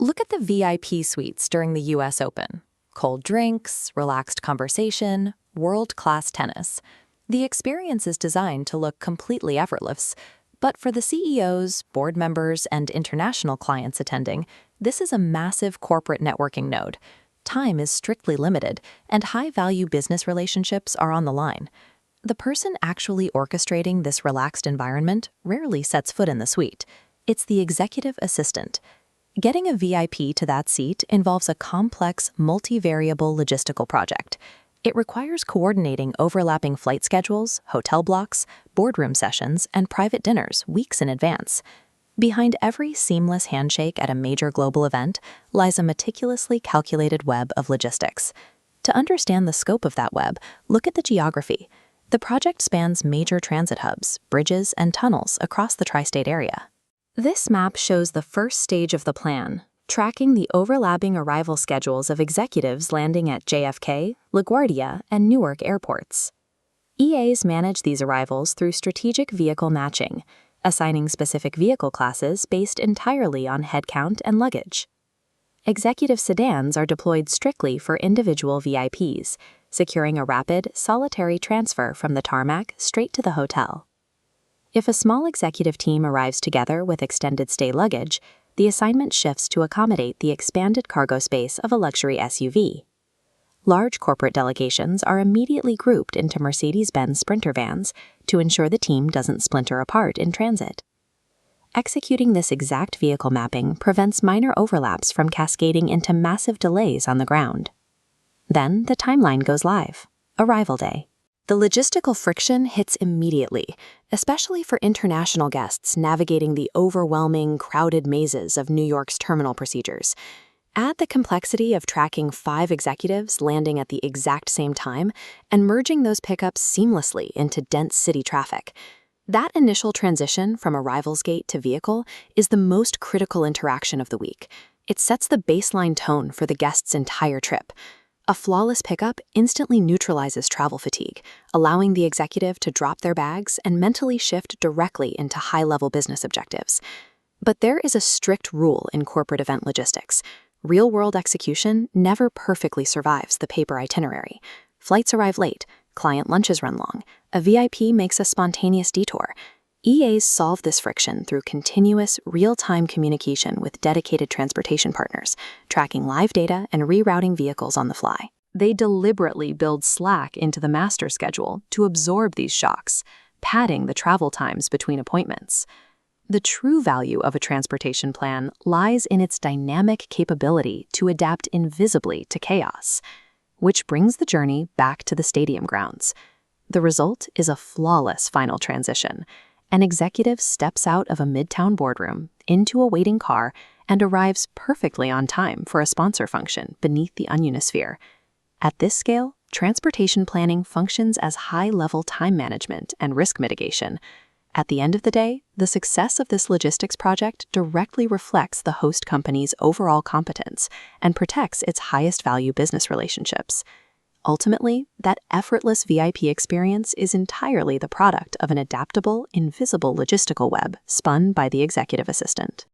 Look at the VIP suites during the US Open. Cold drinks, relaxed conversation, world-class tennis. The experience is designed to look completely effortless, but for the CEOs, board members, and international clients attending, this is a massive corporate networking node. Time is strictly limited, and high-value business relationships are on the line. The person actually orchestrating this relaxed environment rarely sets foot in the suite. It's the executive assistant. Getting a VIP to that seat involves a complex, multivariable logistical project. It requires coordinating overlapping flight schedules, hotel blocks, boardroom sessions, and private dinners weeks in advance. Behind every seamless handshake at a major global event lies a meticulously calculated web of logistics. To understand the scope of that web, look at the geography. The project spans major transit hubs, bridges, and tunnels across the tri-state area. This map shows the first stage of the plan, tracking the overlapping arrival schedules of executives landing at JFK, LaGuardia, and Newark airports. EAs manage these arrivals through strategic vehicle matching, assigning specific vehicle classes based entirely on headcount and luggage. Executive sedans are deployed strictly for individual VIPs, securing a rapid, solitary transfer from the tarmac straight to the hotel. If a small executive team arrives together with extended stay luggage, the assignment shifts to accommodate the expanded cargo space of a luxury SUV. Large corporate delegations are immediately grouped into Mercedes-Benz Sprinter vans to ensure the team doesn't splinter apart in transit. Executing this exact vehicle mapping prevents minor overlaps from cascading into massive delays on the ground. Then the timeline goes live. Arrival day. The logistical friction hits immediately, especially for international guests navigating the overwhelming, crowded mazes of New York's terminal procedures. Add the complexity of tracking 5 executives landing at the exact same time and merging those pickups seamlessly into dense city traffic. That initial transition from arrivals gate to vehicle is the most critical interaction of the week. It sets the baseline tone for the guest's entire trip. A flawless pickup instantly neutralizes travel fatigue, allowing the executive to drop their bags and mentally shift directly into high-level business objectives. But there is a strict rule in corporate event logistics. Real-world execution never perfectly survives the paper itinerary. Flights arrive late, client lunches run long, a VIP makes a spontaneous detour. EAs solve this friction through continuous, real-time communication with dedicated transportation partners, tracking live data and rerouting vehicles on the fly. They deliberately build slack into the master schedule to absorb these shocks, padding the travel times between appointments. The true value of a transportation plan lies in its dynamic capability to adapt invisibly to chaos, which brings the journey back to the stadium grounds. The result is a flawless final transition. An executive steps out of a midtown boardroom into a waiting car and arrives perfectly on time for a sponsor function beneath the ionosphere. At this scale, transportation planning functions as high-level time management and risk mitigation. At the end of the day, the success of this logistics project directly reflects the host company's overall competence and protects its highest-value business relationships. Ultimately, that effortless VIP experience is entirely the product of an adaptable, invisible logistical web spun by the executive assistant.